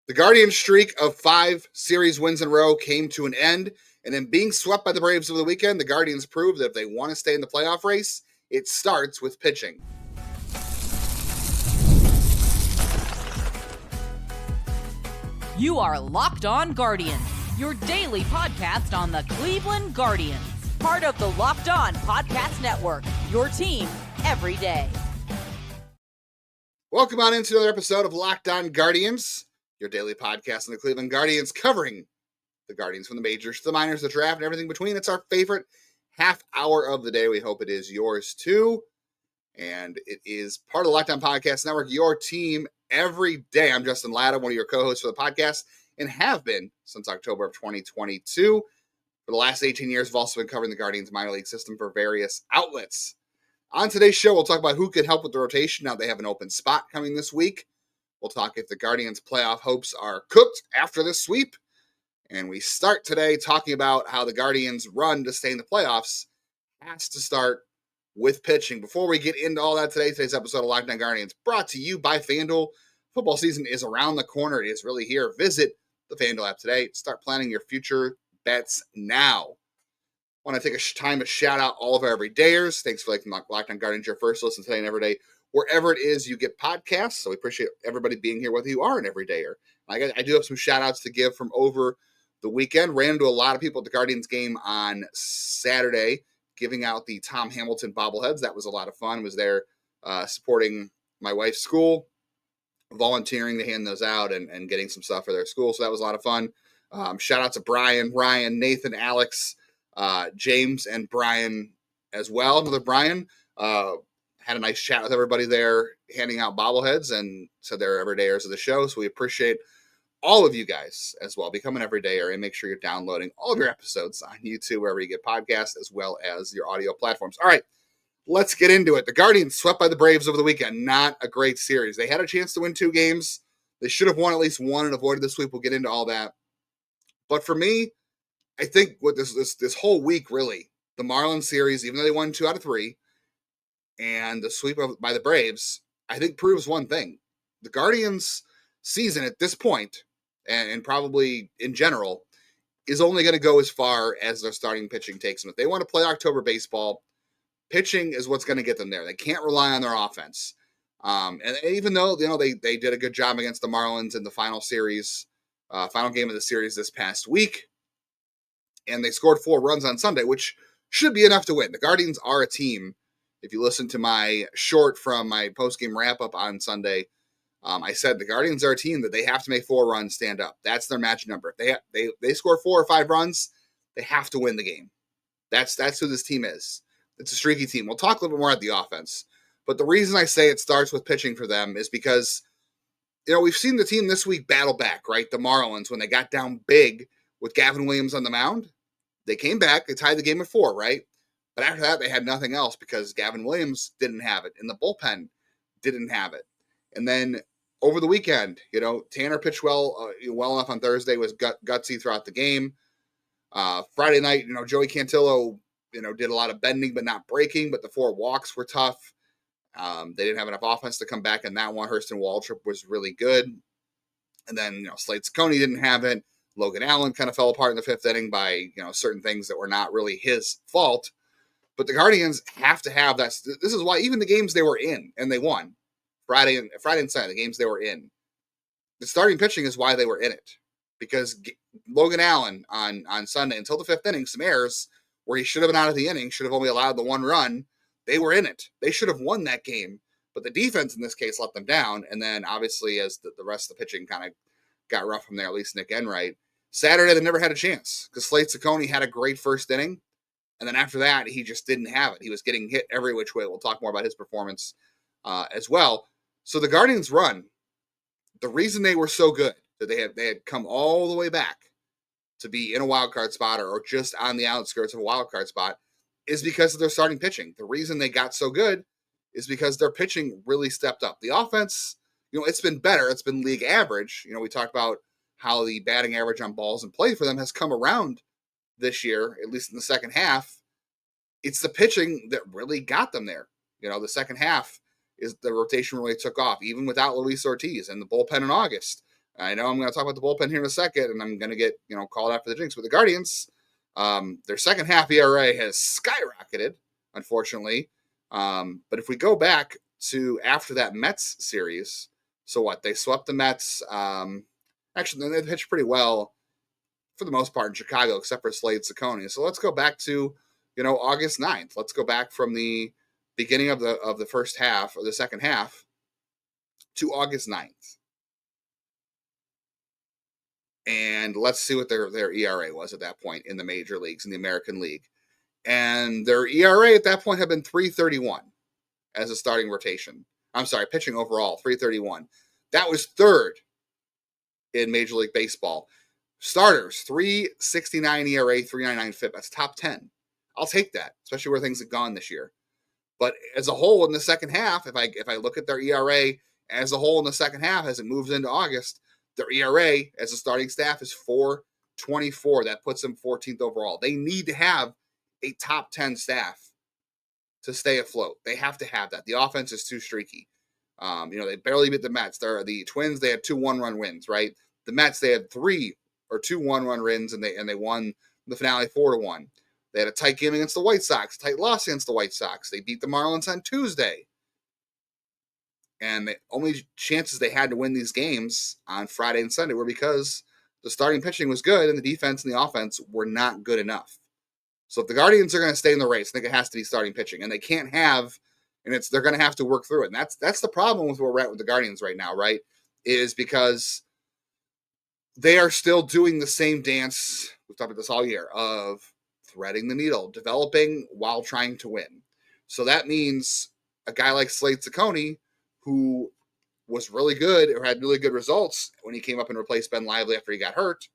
The Guardians' streak of 5 series wins in a row came to an end, and in being swept by the Braves over the weekend, the Guardians proved that if they want to stay in the playoff race, it starts with pitching. You are Locked On Guardians, your daily podcast on the Cleveland Guardians, part of the Locked On Podcast Network, your team every day. Welcome on into another episode of Locked On Guardians, your daily podcast on the Cleveland Guardians, covering the Guardians from the majors to the minors, the draft, and everything between. It's our favorite half hour of the day. We hope it is yours too. And it is part of the Locked On Podcast Network, your team every day. I'm Justin Lada, one of your co-hosts for the podcast, and have been since October of 2022. For the last 18 years, I've also been covering the Guardians minor league system for various outlets. On today's show, we'll talk about who could help with the rotation now they have an open spot coming this week. We'll talk if the Guardians' playoff hopes are cooked after this sweep. And we start today talking about how the Guardians' run to stay in the playoffs has to start with pitching. Before we get into all that today, today's episode of Locked On Guardians brought to you by FanDuel. Football season is around the corner. It is really here. Visit the FanDuel app today. Start planning your future bets now. I want to take a time to shout out all of our everydayers. Thanks for making Locked On Guardians your first listen today and every day, wherever it is you get podcasts. So we appreciate everybody being here, whether you are an everydayer. I do have some shout outs to give from over the weekend. Ran into a lot of people at the Guardians game on Saturday, giving out the Tom Hamilton bobbleheads. That was a lot of fun. Was there supporting my wife's school, volunteering to hand those out and getting some stuff for their school. So that was a lot of fun. Shout out to Brian, Ryan, Nathan, Alex, James, and Brian as well. Another Brian had a nice chat with everybody there, handing out bobbleheads, and said they're everydayers of the show. So we appreciate all of you guys as well. Become an everydayer and make sure you're downloading all of your episodes on YouTube, wherever you get podcasts, as well as your audio platforms. All right, let's get into it. The Guardians swept by the Braves over the weekend. Not a great series. They had a chance to win 2 games. They should have won at least one and avoided the sweep. We'll get into all that. But for me, I think with this whole week, really, the Marlins series, even though they won 2 out of 3, and the sweep by the Braves, I think proves one thing. The Guardians' season at this point, and probably in general, is only going to go as far as their starting pitching takes them. If they want to play October baseball, pitching is what's going to get them there. They can't rely on their offense. And even though they did a good job against the Marlins in the final game of the series this past week, and they scored 4 runs on Sunday, which should be enough to win. The Guardians are a team. If you listen to my short from my postgame wrap-up on Sunday, I said the Guardians are a team that they have to make 4 runs stand up. That's their match number. If they score 4 or 5 runs, they have to win the game. That's who this team is. It's a streaky team. We'll talk a little bit more about the offense. But the reason I say it starts with pitching for them is because, we've seen the team this week battle back, right? The Marlins, when they got down big with Gavin Williams on the mound, they came back. They tied the game at 4, right? But after that, they had nothing else because Gavin Williams didn't have it, and the bullpen didn't have it. And then over the weekend, Tanner pitched well enough on Thursday, was gutsy throughout the game. Friday night, Joey Cantillo, did a lot of bending but not breaking, but the 4 walks were tough. They didn't have enough offense to come back in that one. Hurston Waldrop was really good. And then, Slade Cecconi didn't have it. Logan Allen kind of fell apart in the 5th inning by, certain things that were not really his fault. But the Guardians have to have that. This is why even the games they were in, and they won, Friday and Saturday, the games they were in, the starting pitching is why they were in it. Because Logan Allen on Sunday, until the 5th inning, some errors where he should have been out of the inning, should have only allowed the 1 run. They were in it. They should have won that game. But the defense in this case let them down. And then obviously as the rest of the pitching kind of got rough from there, at least Nick Enright, Saturday they never had a chance because Slade Cecconi had a great first inning. And then after that, he just didn't have it. He was getting hit every which way. We'll talk more about his performance as well. So the Guardians' run, the reason they were so good, that they had come all the way back to be in a wild card spot or just on the outskirts of a wild card spot, is because of their starting pitching. The reason they got so good is because their pitching really stepped up. The offense, it's been better. It's been league average. We talked about how the batting average on balls in play for them has come around this year, at least in the second half. It's the pitching that really got them there. The second half is the rotation really took off, even without Luis Ortiz and the bullpen in August. I know I'm going to talk about the bullpen here in a second, and I'm going to get called out for the jinx. But the Guardians, their second half ERA has skyrocketed, unfortunately. But if we go back to after that Mets series, so what? They swept the Mets. Actually, they pitched pretty well for the most part in Chicago, except for Slade Cecconi. So let's go back to August 9th. Let's go back from the beginning of the first half or the second half to August 9th. And let's see what their ERA was at that point in the major leagues, in the American League. And their ERA at that point had been 3.31 as a starting rotation. I'm sorry, pitching overall, 3.31. That was third in Major League Baseball. Starters, 3.69 ERA, 3.99 FIP. That's top 10. I'll take that, especially where things have gone this year. But as a whole in the second half, if I look at their ERA as a whole in the second half as it moves into August, their ERA as a starting staff is 4.24. That puts them 14th overall. They need to have a top 10 staff to stay afloat. They have to have that. The offense is too streaky. They barely beat the Mets. The Twins, they had 2 one-run wins, right? The Mets, they had 3 or 2 one-run wins, and they won the finale 4-1. They had a tight game against the White Sox, tight loss against the White Sox. They beat the Marlins on Tuesday. And the only chances they had to win these games on Friday and Sunday were because the starting pitching was good and the defense and the offense were not good enough. So if the Guardians are going to stay in the race, I think it has to be starting pitching. And they can't have, they're going to have to work through it. And that's the problem with where we're at with the Guardians right now, right? Is because they are still doing the same dance, we've talked about this all year, of threading the needle, developing while trying to win. So that means a guy like Slade Cecconi, who was really good or had really good results when he came up and replaced Ben Lively after he got hurt,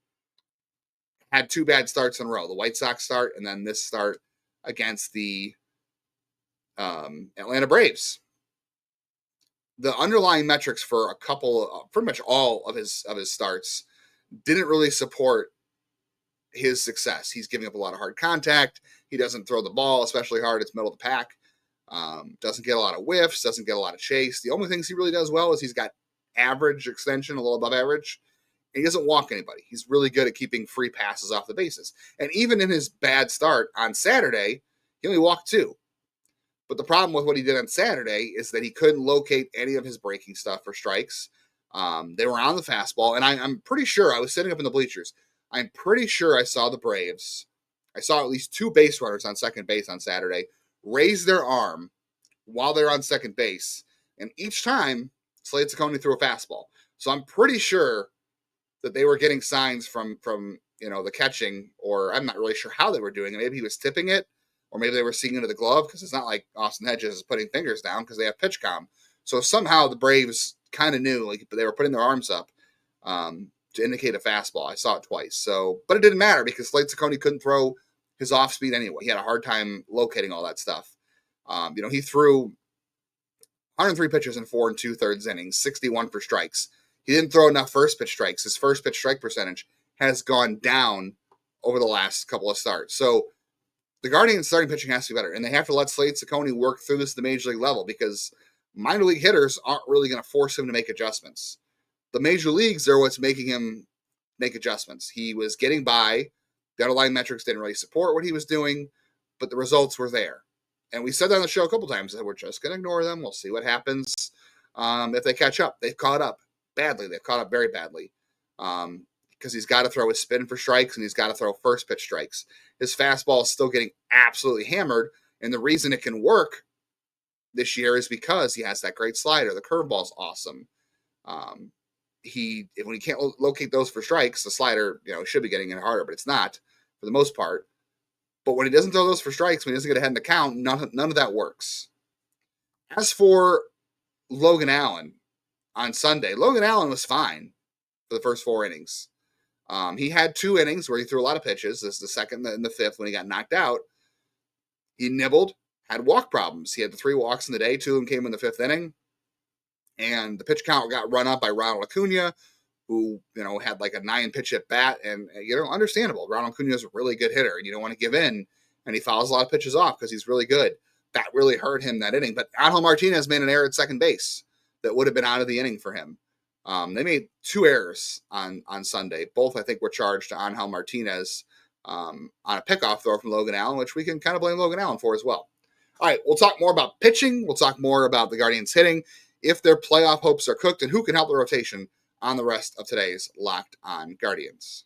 had 2 bad starts in a row. The White Sox start and then this start against the Atlanta Braves. The underlying metrics for pretty much all of his starts didn't really support his success. He's giving up a lot of hard contact. He doesn't throw the ball especially hard. It's middle of the pack. Doesn't get a lot of whiffs, doesn't get a lot of chase. The only things he really does well is he's got average extension, a little above average, and he doesn't walk anybody. He's really good at keeping free passes off the bases. And even in his bad start on Saturday, he only walked 2. But the problem with what he did on Saturday is that he couldn't locate any of his breaking stuff for strikes. They were on the fastball, and I'm pretty sure, I was sitting up in the bleachers, I'm pretty sure I saw the Braves. I saw at least 2 base runners on second base on Saturday raise their arm while they're on second base, and each time Slade Cecconi threw a fastball. So I'm pretty sure that they were getting signs from the catching, or I'm not really sure how they were doing it. Maybe he was tipping it, or maybe they were seeing into the glove, because it's not like Austin Hedges is putting fingers down because they have pitch comm. So somehow the Braves kind of knew, like they were putting their arms up to indicate a fastball. I saw it twice. So, but it didn't matter because Slade Cecconi couldn't throw his off speed anyway. He had a hard time locating all that stuff. He threw 103 pitches in 4 2/3 innings, 61 for strikes. He didn't throw enough first pitch strikes. His first pitch strike percentage has gone down over the last couple of starts. So the Guardians starting pitching has to be better, and they have to let Slade Cecconi work through this at the major league level, because minor league hitters aren't really going to force him to make adjustments. The major leagues are what's making him make adjustments. He was getting by. The underlying metrics didn't really support what he was doing, but the results were there. And we said that on the show a couple times that we're just going to ignore them. We'll see what happens if they catch up. They've caught up badly. They've caught up very badly because he's got to throw his spin for strikes and he's got to throw first pitch strikes. His fastball is still getting absolutely hammered, and the reason it can work this year is because he has that great slider. The curveball's awesome. When he can't locate those for strikes, the slider should be getting in harder, but it's not for the most part. But when he doesn't throw those for strikes, when he doesn't get ahead in the count, none of that works. As for Logan Allen on Sunday, Logan Allen was fine for the first 4 innings. He had 2 innings where he threw a lot of pitches. This is the second and the fifth when he got knocked out. He nibbled, had walk problems. He had the 3 walks in the day. 2 of them came in the 5th inning. And the pitch count got run up by Ronald Acuna, who, had like a 9-pitch at bat. And, understandable. Ronald Acuna is a really good hitter, and you don't want to give in. And he fouls a lot of pitches off because he's really good. That really hurt him that inning. But Angel Martinez made an error at second base that would have been out of the inning for him. They made 2 errors on Sunday. Both, I think, were charged to Angel Martinez on a pickoff throw from Logan Allen, which we can kind of blame Logan Allen for as well. All right, we'll talk more about pitching. We'll talk more about the Guardians hitting, if their playoff hopes are cooked, and who can help the rotation on the rest of today's Locked On Guardians.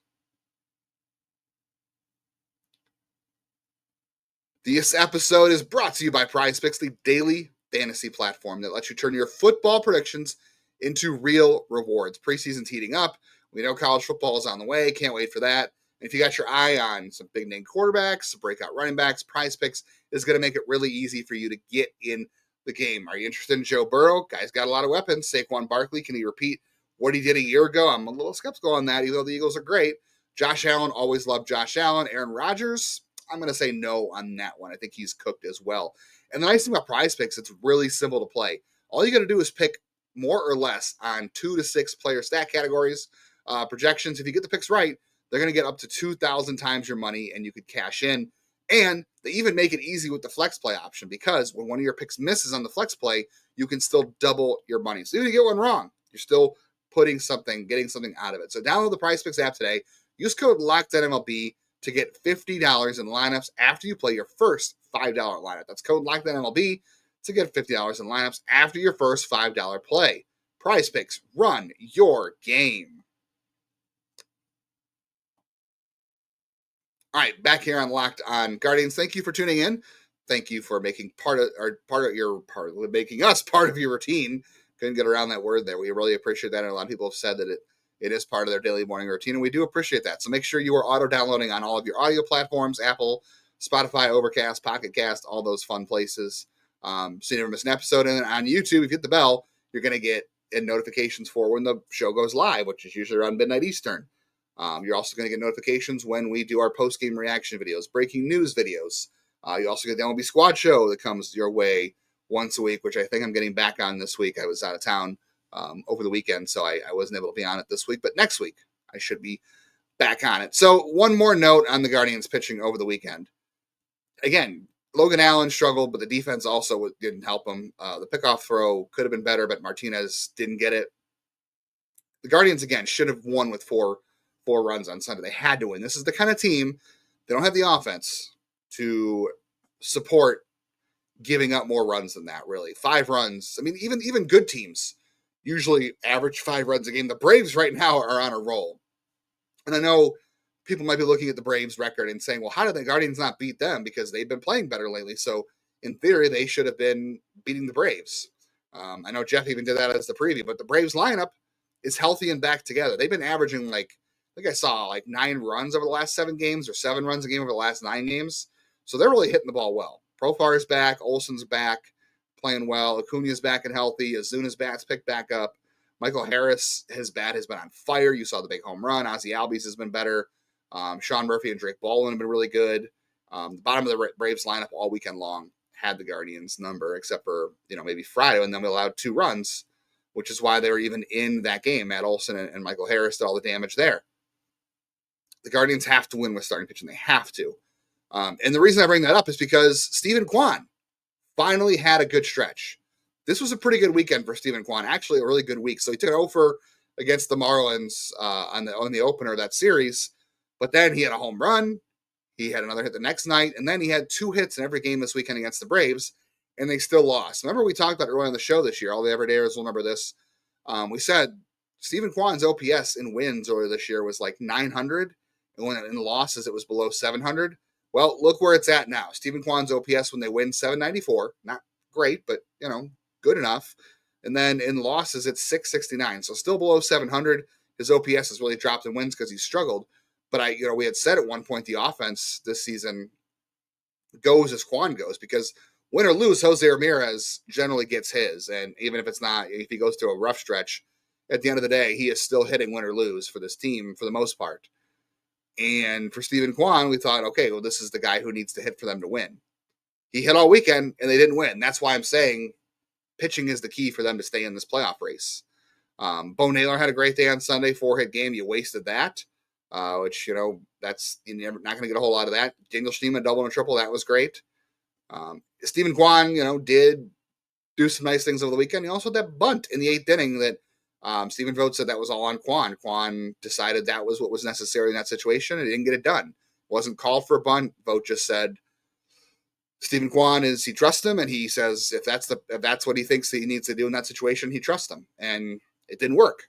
This episode is brought to you by PrizePicks, the daily fantasy platform that lets you turn your football predictions into real rewards. Preseason's heating up. We know college football is on the way. Can't wait for that. And if you got your eye on some big name quarterbacks, some breakout running backs, PrizePicks is going to make it really easy for you to get in the game. Are you interested in Joe Burrow? Guy's got a lot of weapons. Saquon Barkley, can he repeat what he did a year ago? I'm a little skeptical on that, even though the Eagles are great. Josh Allen, always loved Josh Allen. Aaron Rodgers, I'm going to say no on that one. I think he's cooked as well. And the nice thing about PrizePicks, it's really simple to play. All you got to do is pick more or less on 2 to 6 player stat categories, projections. If you get the picks right, they're going to get up to 2,000 times your money, and you could cash in. And they even make it easy with the flex play option, because when one of your picks misses on the flex play, you can still double your money. So even if you get one wrong, you're still getting something out of it. So download the PrizePicks app today. Use code LOCKEDONMLB to get $50 in lineups after you play your first $5 lineup. That's code LOCKEDONMLB to get $50 in lineups after your first $5 play. PrizePicks, run your game. All right, back here on Locked On Guardians. Thank you for tuning in. Thank you for making making us part of your routine. Couldn't get around that word there. We really appreciate that, and a lot of people have said that it is part of their daily morning routine, and we do appreciate that. So make sure you are auto-downloading on all of your audio platforms: Apple, Spotify, Overcast, Pocket Cast, all those fun places. So you never miss an episode. And on YouTube, if you hit the bell, you're going to get notifications for when the show goes live, which is usually around midnight Eastern. You're also going to get notifications when we do our post-game reaction videos, breaking news videos. You also get the MLB Squad Show that comes your way once a week, which I think I'm getting back on this week. I was out of town over the weekend, so I wasn't able to be on it this week. But next week, I should be back on it. So one more note on the Guardians pitching over the weekend. Again, Logan Allen struggled, but the defense also didn't help him. The pickoff throw could have been better, but Martinez didn't get it. The Guardians, again, should have won with four runs on Sunday. They had to win. This is the kind of team, they don't have the offense to support giving up more runs than that, really. 5 runs. I mean, even good teams usually average 5 runs a game. The Braves right now are on a roll. And I know people might be looking at the Braves record and saying, well, how did the Guardians not beat them? Because they've been playing better lately. So in theory, they should have been beating the Braves. I know Jeff even did that as the preview, but the Braves lineup is healthy and back together. They've been averaging I think I saw 9 runs over the last 7 games, or 7 runs a game over the last 9 games. So they're really hitting the ball well. Profar's back. Olson's back, playing well. Acuna's back and healthy. Azuna's bat's picked back up. Michael Harris, his bat has been on fire. You saw the big home run. Ozzie Albies has been better. Sean Murphy and Drake Baldwin have been really good. The bottom of the Braves lineup all weekend long had the Guardians number, except for maybe Friday, and then we allowed 2 runs, which is why they were even in that game. Matt Olson and Michael Harris did all the damage there. The Guardians have to win with starting pitching. They have to. And the reason I bring that up is because Steven Kwan finally had a good stretch. This was a pretty good weekend for Steven Kwan. Actually, a really good week. So he took an 0 against the Marlins on the opener of that series. But then he had a home run. He had another hit the next night. And then he had 2 hits in every game this weekend against the Braves. And they still lost. Remember, we talked about earlier on the show this year. All the everydayers will remember this. We said Steven Kwan's OPS in wins earlier this year was 900. And when in losses, it was below 700. Well, look where it's at now. Steven Kwan's OPS when they win, 794. Not great, but, good enough. And then in losses, it's 669. So still below 700. His OPS has really dropped in wins because he's struggled. But we had said at one point the offense this season goes as Kwan goes, because win or lose, Jose Ramirez generally gets his. And even if he goes through a rough stretch, at the end of the day, he is still hitting win or lose for this team for the most part. And for Steven Kwan, we thought, okay, well, this is the guy who needs to hit for them to win. He hit all weekend, and they didn't win. That's why I'm saying pitching is the key for them to stay in this playoff race. Bo Naylor had a great day on Sunday, 4-hit game. You wasted that, which, that's you're not going to get a whole lot of that. Daniel Schneemann, double and triple, that was great. Steven Kwan, did do some nice things over the weekend. He also had that bunt in the 8th inning that Stephen Vogt said that was all on Kwan. Kwan decided that was what was necessary in that situation, and he didn't get it done. Wasn't called for a bunt. Vogt just said Steven Kwan he trusts him, and he says if that's what he thinks that he needs to do in that situation, he trusts him. And it didn't work,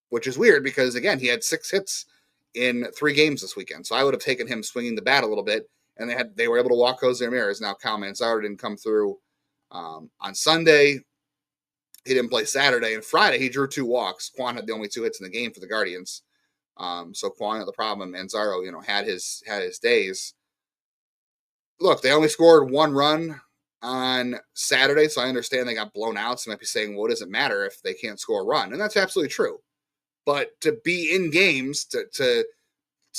which is weird because, again, he had 6 hits in 3 games this weekend. So I would have taken him swinging the bat a little bit, and they were able to walk Jose Ramirez. Now, Kyle Manzardo didn't come through on Sunday. He didn't play Saturday. And Friday, he drew 2 walks. Kwan had the only 2 hits in the game for the Guardians. So Kwan had the problem. Manzardo, had his days. Look, they only scored 1 run on Saturday, so I understand they got blown out. So you might be saying, well, it doesn't matter if they can't score a run. And that's absolutely true. But to be in games, to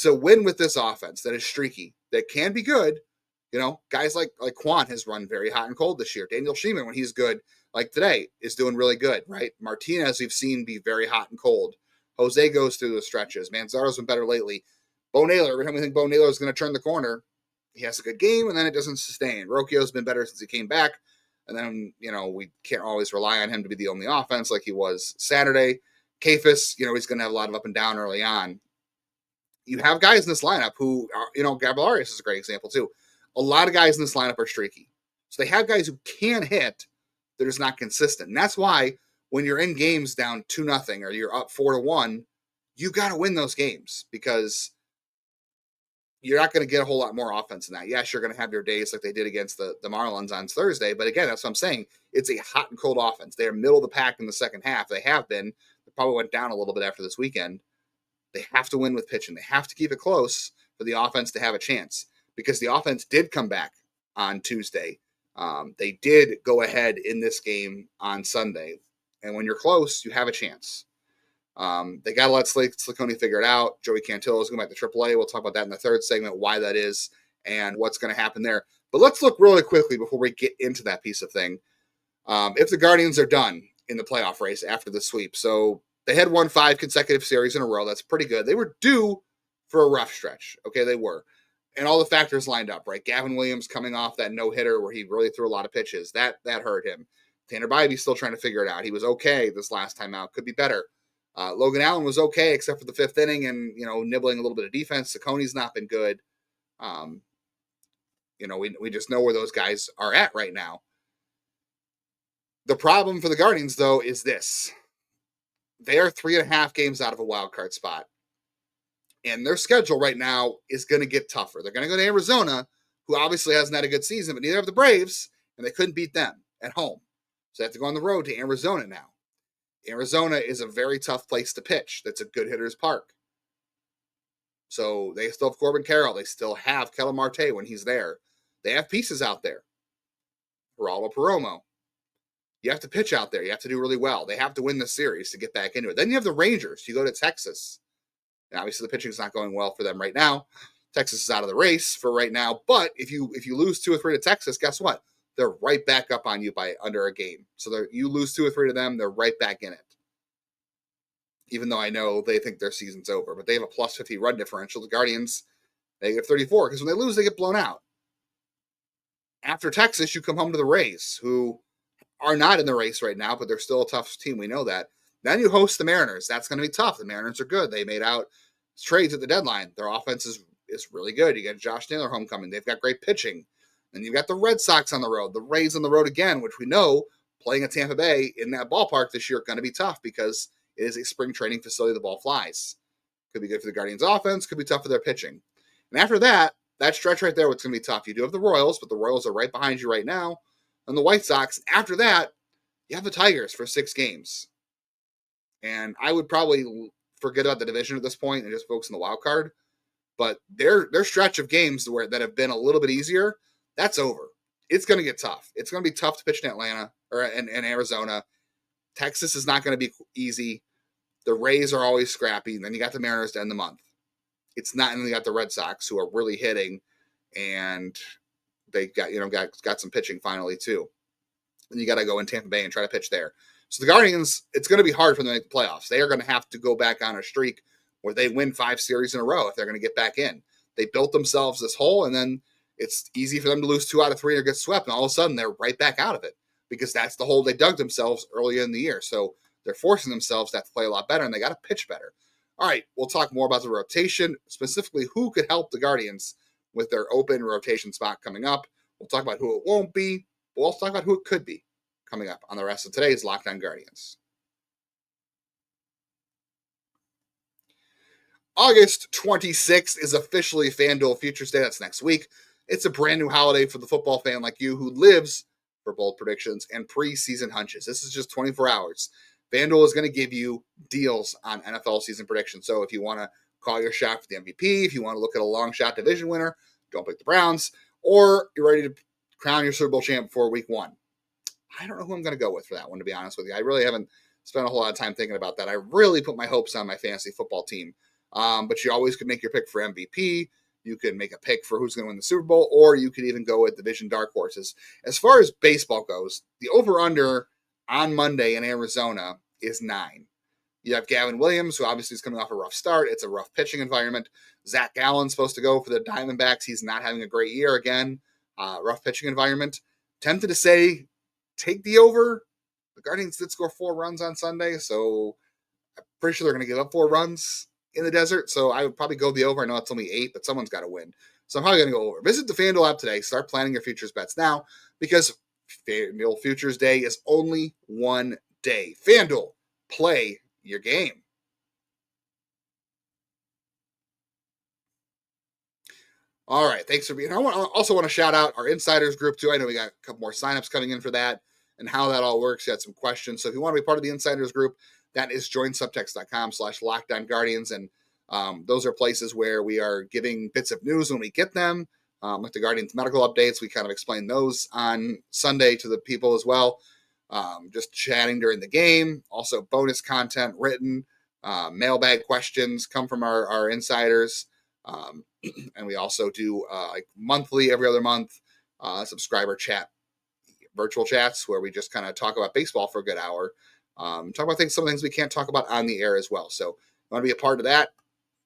win with this offense that is streaky, that can be good, guys like Kwan has run very hot and cold this year. Daniel Sheeman, when he's good, like today, is doing really good, right? Martinez, we've seen be very hot and cold. Jose goes through the stretches. Manzaro's been better lately. Bo Naylor, every time we think Bo Naylor is going to turn the corner, he has a good game, and then it doesn't sustain. Rocchio's been better since he came back, and then, we can't always rely on him to be the only offense like he was Saturday. Kafis, he's going to have a lot of up and down early on. You have guys in this lineup who are, Gabriel Arias is a great example too. A lot of guys in this lineup are streaky. So they have guys who can hit, they're just not consistent. And that's why when you're in games down 2-0 or you're up 4-1, you got to win those games because you're not going to get a whole lot more offense than that. Yes, you're going to have your days like they did against the Marlins on Thursday. But again, that's what I'm saying. It's a hot and cold offense. They're middle of the pack in the second half. They have been. They probably went down a little bit after this weekend. They have to win with pitching. They have to keep it close for the offense to have a chance because the offense did come back on Tuesday. They did go ahead in this game on Sunday. And when you're close, you have a chance. They got to let Slade Cecconi figure it out. Joey Cantillo is going back to AAA. We'll talk about that in the third segment, why that is and what's going to happen there. But let's look really quickly before we get into that piece of thing. If the Guardians are done in the playoff race after the sweep. So they had won 5 consecutive series in a row. That's pretty good. They were due for a rough stretch. Okay, they were. And all the factors lined up, right? Gavin Williams coming off that no-hitter where he really threw a lot of pitches. That hurt him. Tanner Bybee still trying to figure it out. He was okay this last time out. Could be better. Logan Allen was okay except for the 5th inning and, nibbling a little bit of defense. Cecconi's not been good. We just know where those guys are at right now. The problem for the Guardians, though, is this. They are 3.5 games out of a wild card spot. And their schedule right now is going to get tougher. They're going to go to Arizona, who obviously hasn't had a good season, but neither have the Braves, and they couldn't beat them at home. So they have to go on the road to Arizona now. Arizona is a very tough place to pitch. That's a good hitter's park. So they still have Corbin Carroll. They still have Ketel Marte when he's there. They have pieces out there. Geraldo Perdomo. You have to pitch out there. You have to do really well. They have to win the series to get back into it. Then you have the Rangers. You go to Texas. And obviously the pitching's not going well for them right now. Texas is out of the race for right now. But if you lose 2 or 3 to Texas, guess what? They're right back up on you by under a game. So you lose 2 or 3 to them, they're right back in it. Even though I know they think their season's over. But they have a plus 50 run differential. The Guardians, they get 34. Because when they lose, they get blown out. After Texas, you come home to the Rays, who are not in the race right now, but they're still a tough team. We know that. Then you host the Mariners. That's going to be tough. The Mariners are good. They made out trades at the deadline. Their offense is really good. You got Josh Naylor homecoming. They've got great pitching. Then you've got the Red Sox on the road. The Rays on the road again, which we know playing at Tampa Bay in that ballpark this year are going to be tough because it is a spring training facility. The ball flies. Could be good for the Guardians' offense. Could be tough for their pitching. And after that stretch right there, what's going to be tough. You do have the Royals, but the Royals are right behind you right now. And the White Sox. After that, you have the Tigers for 6 games. And I would probably forget about the division at this point and just focus on the wild card. But their stretch of games that have been a little bit easier, that's over. It's going to get tough. It's going to be tough to pitch in Atlanta or in Arizona. Texas is not going to be easy. The Rays are always scrappy. And then you got the Mariners to end the month. It's not, and then you got the Red Sox who are really hitting, and they got some pitching finally too. And you got to go in Tampa Bay and try to pitch there. So the Guardians, it's going to be hard for them to make the playoffs. They are going to have to go back on a streak where they win 5 series in a row if they're going to get back in. They built themselves this hole, and then it's easy for them to lose 2 out of 3 or get swept, and all of a sudden they're right back out of it because that's the hole they dug themselves earlier in the year. So they're forcing themselves to have to play a lot better, and they got to pitch better. All right, we'll talk more about the rotation, specifically who could help the Guardians with their open rotation spot coming up. We'll talk about who it won't be. We'll also talk about who it could be coming up on the rest of today's Locked On Guardians. August 26th is officially FanDuel Futures Day. That's next week. It's a brand new holiday for the football fan like you who lives for bold predictions and preseason hunches. This is just 24 hours. FanDuel is going to give you deals on NFL season predictions. So if you want to call your shot for the MVP, if you want to look at a long shot division winner, don't pick the Browns, or you're ready to crown your Super Bowl champ before week 1. I don't know who I'm going to go with for that one, to be honest with you. I really haven't spent a whole lot of time thinking about that. I really put my hopes on my fantasy football team. But you always could make your pick for MVP. You could make a pick for who's going to win the Super Bowl, or you could even go with division dark horses. As far as baseball goes, the over-under on Monday in Arizona is 9. You have Gavin Williams, who obviously is coming off a rough start. It's a rough pitching environment. Zach Gallen's supposed to go for the Diamondbacks. He's not having a great year again. Rough pitching environment. Tempted to say, take the over. The Guardians did score 4 runs on Sunday, so I'm pretty sure they're going to give up 4 runs in the desert, so I would probably go the over. I know it's only 8, but someone's got to win. So I'm probably going to go over. Visit the FanDuel app today. Start planning your futures bets now, because FanDuel Futures Day is only one day. FanDuel, play your game. All right, thanks for being here. I also want to shout out our insiders group, too. I know we got a couple more signups coming in for that and how that all works. You had some questions. So if you want to be part of the insiders group, that is joinsubtext.com/LockedOnGuardians. And those are places where we are giving bits of news when we get them. With the Guardians medical updates, we kind of explain those on Sunday to the people as well. Just chatting during the game. Also bonus content written. Mailbag questions come from our insiders. And we also do like monthly, every other month, subscriber chat, virtual chats where we just kind of talk about baseball for a good hour. Talk about some things we can't talk about on the air as well. So if you want to be a part of that,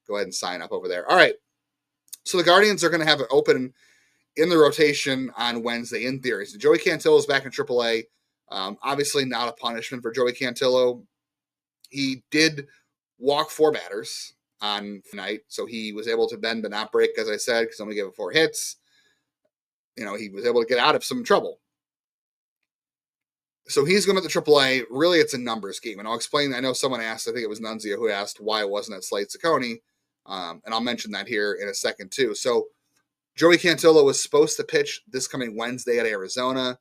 go ahead and sign up over there. All right. So the Guardians are going to have it open in the rotation on Wednesday in theory. So Joey Cantillo is back in AAA. Obviously not a punishment for Joey Cantillo. He did walk 4 batters on night, so he was able to bend but not break, as I said, because only gave it 4 hits. He was able to get out of some trouble. So he's going to the AAA. Really, it's a numbers game. And I'll explain. I know someone asked, I think it was Nunzio who asked why it wasn't at Slade Cecconi. And I'll mention that here in a second, too. So Joey Cantillo was supposed to pitch this coming Wednesday at Arizona.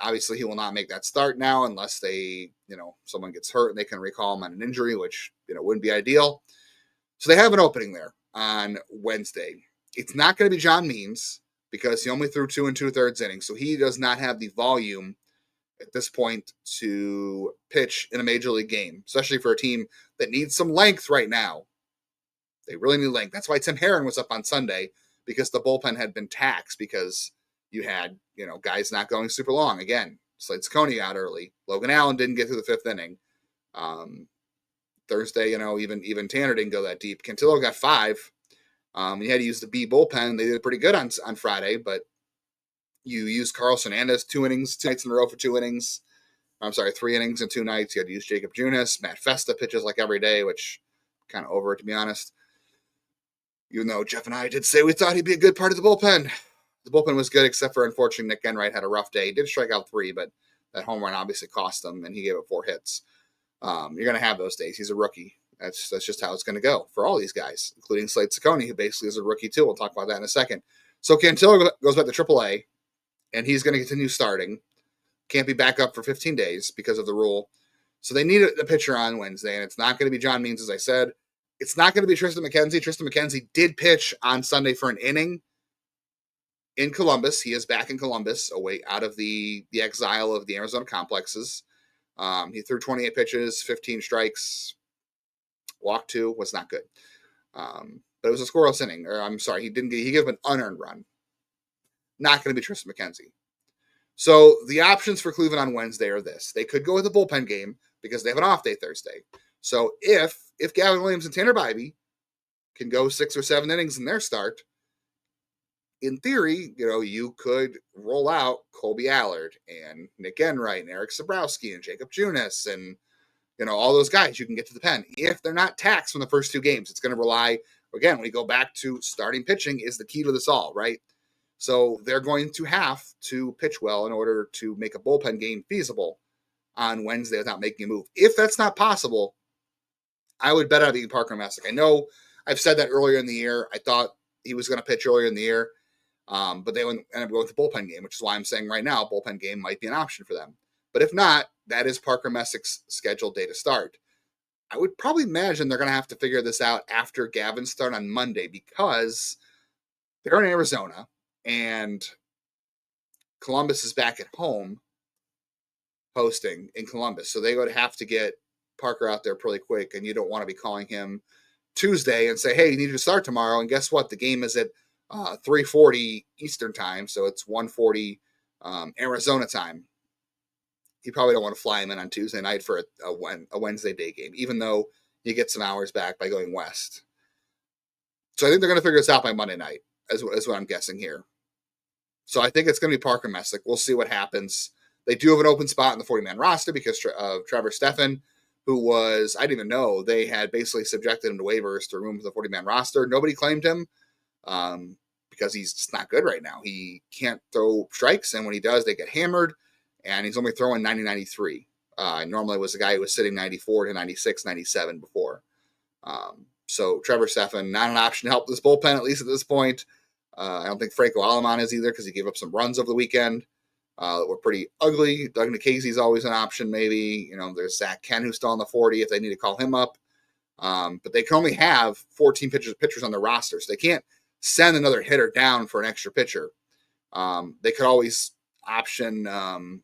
Obviously, he will not make that start now unless someone gets hurt and they can recall him on an injury, which, wouldn't be ideal. So they have an opening there on Wednesday. It's not going to be John Means because he only threw 2 2/3 innings. So he does not have the volume at this point to pitch in a major league game, especially for a team that needs some length right now. They really need length. That's why Tim Herron was up on Sunday, because the bullpen had been taxed because you had, guys not going super long. Again, Slade Cecconi out early. Logan Allen didn't get through the 5th inning. Thursday, even Tanner didn't go that deep. Cantillo got 5. You had to use the B bullpen. They did pretty good on Friday, but you used Carlos Hernandez 2 innings, 2 nights in a row for 2 innings. 3 innings and 2 nights. You had to use Jacob Junis. Matt Festa pitches like every day, which kind of over it, to be honest. Even though Jeff and I did say we thought he'd be a good part of the bullpen. The bullpen was good, except for, unfortunately, Nick Enright had a rough day. He did strike out 3, but that home run obviously cost him, and he gave up 4 hits. You're going to have those days. He's a rookie. That's just how it's going to go for all these guys, including Slade Cecconi, who basically is a rookie too. We'll talk about that in a second. So Cantillo goes back to AAA, and he's going to continue starting. Can't be back up for 15 days because of the rule. So they need a pitcher on Wednesday, and it's not going to be John Means, as I said. It's not going to be Tristan McKenzie. Tristan McKenzie did pitch on Sunday for an inning in Columbus. He is back in Columbus, away out of the exile of the Arizona complexes. He threw 28 pitches, 15 strikes, walked 2, was not good. But it was a scoreless inning. He gave an unearned run. Not going to be Tristan McKenzie. So the options for Cleveland on Wednesday are this. They could go with a bullpen game because they have an off day Thursday. So if Gavin Williams and Tanner Bybee can go 6 or 7 innings in their start, in theory, you could roll out Colby Allard and Nick Enright and Eric Sabrowski and Jacob Junis and, all those guys you can get to the pen. If they're not taxed from the first 2 games, it's going to rely, again, when we go back to starting pitching is the key to this all, right? So they're going to have to pitch well in order to make a bullpen game feasible on Wednesday without making a move. If that's not possible, I would bet on being Parker Messick. I know I've said that earlier in the year. I thought he was going to pitch earlier in the year, but they ended up going with the bullpen game, which is why I'm saying right now bullpen game might be an option for them. But if not, that is Parker Messick's scheduled day to start. I would probably imagine they're going to have to figure this out after Gavin's start on Monday because they're in Arizona and Columbus is back at home hosting in Columbus. So they would have to get Parker out there pretty quick, and you don't want to be calling him Tuesday and say, hey, you need to start tomorrow. And guess what? The game is at 3:40 Eastern time, so it's 1:40 Arizona time. You probably don't want to fly him in on Tuesday night for a Wednesday day game, even though you get some hours back by going west. So I think they're going to figure this out by Monday night, is what I'm guessing here. So I think it's going to be Parker Messick. We'll see what happens. They do have an open spot in the 40-man roster because of Trevor Stephan, who was, I didn't even know, they had basically subjected him to waivers to remove the 40-man roster. Nobody claimed him because he's just not good right now. He can't throw strikes, and when he does, they get hammered, and he's only throwing 90-93. Normally was a guy who was sitting 94 to 96, 97 before. So Trevor Stephan, not an option to help this bullpen, at least at this point. I don't think Franco Alamon is either because he gave up some runs over the weekend that were pretty ugly. Doug Nikhazy's always an option, maybe. There's Zach Ken who's still on the 40 if they need to call him up. But they can only have 14 pitchers on their roster, so they can't send another hitter down for an extra pitcher. They could always option. I'm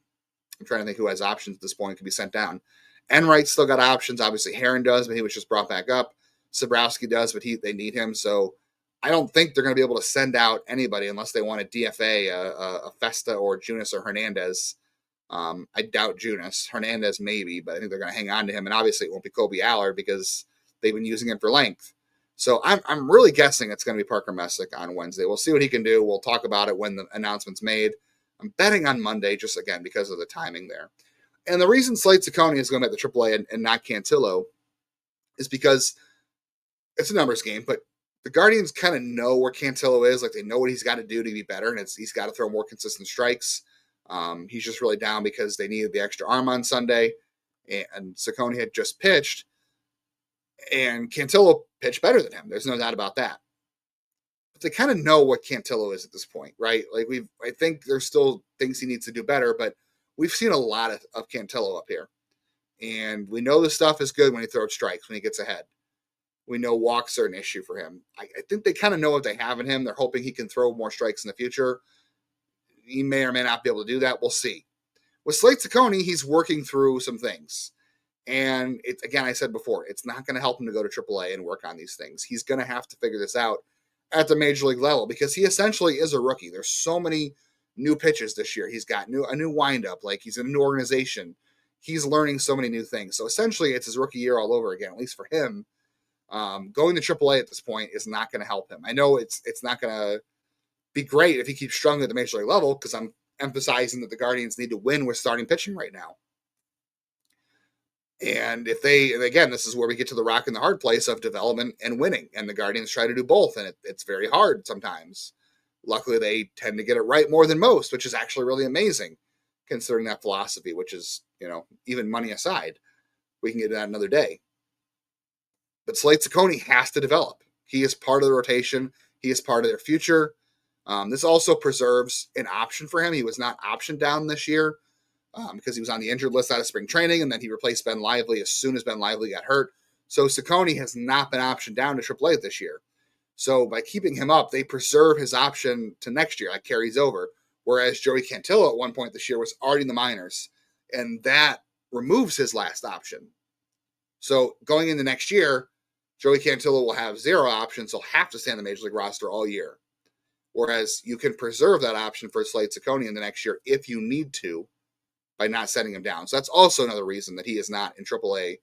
trying to think who has options at this point. Could be sent down. Enright's still got options. Obviously, Herron does, but he was just brought back up. Sabrowski does, but they need him. So I don't think they're going to be able to send out anybody unless they want to DFA a Festa or Junis or Hernandez. I doubt Junis. Hernandez maybe, but I think they're going to hang on to him. And obviously it won't be Kobe Aller because they've been using him for length. So I'm really guessing it's going to be Parker Messick on Wednesday. We'll see what he can do. We'll talk about it when the announcement's made. I'm betting on Monday just, again, because of the timing there. And the reason Slade Cecconi is going to make the AAA and not Cantillo is because it's a numbers game, but the Guardians kind of know where Cantillo is. Like, they know what he's got to do to be better, and he's got to throw more consistent strikes. He's just really down because they needed the extra arm on Sunday, and Cecconi had just pitched, and Cantillo pitched better than him. There's no doubt about that. But they kind of know what Cantillo is at this point, right? Like, I think there's still things he needs to do better, but we've seen a lot of Cantillo up here. And we know the stuff is good when he throws strikes, when he gets ahead. We know walks are an issue for him. I think they kind of know what they have in him. They're hoping he can throw more strikes in the future. He may or may not be able to do that. We'll see. With Slade Cecconi, he's working through some things. And again, I said before, it's not going to help him to go to AAA and work on these things. He's going to have to figure this out at the major league level because he essentially is a rookie. There's so many new pitches this year. He's got a new windup. Like, he's in a new organization. He's learning so many new things. So essentially, it's his rookie year all over again, at least for him. Going to AAA at this point is not going to help him. I know it's not going to be great if he keeps struggling at the major league level because I'm emphasizing that the Guardians need to win with starting pitching right now. And again, this is where we get to the rock and the hard place of development and winning. And the Guardians try to do both, and it's very hard sometimes. Luckily, they tend to get it right more than most, which is actually really amazing considering that philosophy, which is, even money aside, we can get to that another day. But Slade Cecconi has to develop. He is part of the rotation. He is part of their future. This also preserves an option for him. He was not optioned down this year because he was on the injured list out of spring training, and then he replaced Ben Lively as soon as Ben Lively got hurt. So Cecconi has not been optioned down to AAA this year. So by keeping him up, they preserve his option to next year. That carries over. Whereas Joey Cantillo at one point this year was already in the minors, and that removes his last option. So going into next year, Joey Cantillo will have 0 options. He'll have to stay on the major league roster all year. Whereas you can preserve that option for Slade Cecconi in the next year if you need to by not setting him down. So that's also another reason that he is not in AAA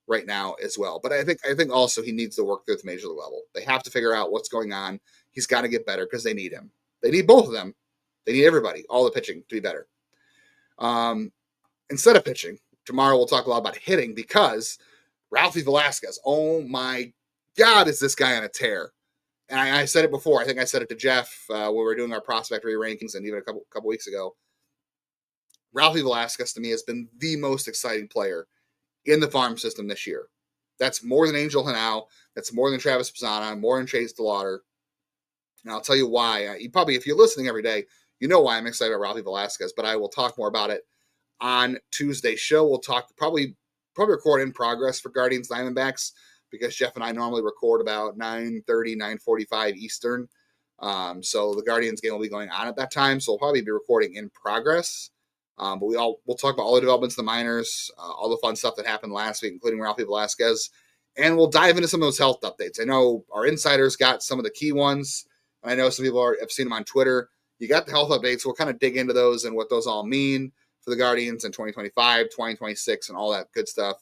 right now as well. But I think also he needs to work through the major league level. They have to figure out what's going on. He's got to get better because they need him. They need both of them. They need everybody, all the pitching, to be better. Instead of pitching, tomorrow we'll talk a lot about hitting because Ralphie Velasquez, oh my God, is this guy on a tear? And I said it before. I think I said it to Jeff when we were doing our prospect rankings and even a couple weeks ago. Ralphie Velasquez, to me, has been the most exciting player in the farm system this year. That's more than Angel Hanau. That's more than Travis Pisana, more than Chase DeLauder. And I'll tell you why. You probably, if you're listening every day, you know why I'm excited about Ralphie Velasquez, but I will talk more about it on Tuesday's show. We'll talk probably record in progress for Guardians Diamondbacks because Jeff and I normally record about 9:30, 9:45 Eastern. So the Guardians game will be going on at that time. So we'll probably be recording in progress. But we'll talk about all the developments in the minors, all the fun stuff that happened last week, including Ralphie Velasquez. And we'll dive into some of those health updates. I know our insiders got some of the key ones. I know some people have seen them on Twitter. You got the health updates. We'll kind of dig into those and what those all mean for the Guardians in 2025, 2026, and all that good stuff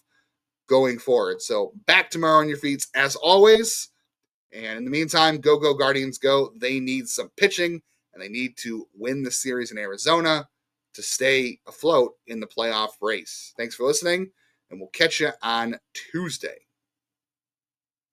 going forward. So back tomorrow on your feeds as always. And in the meantime, go Guardians, go. They need some pitching, and they need to win the series in Arizona to stay afloat in the playoff race. Thanks for listening, and we'll catch you on Tuesday.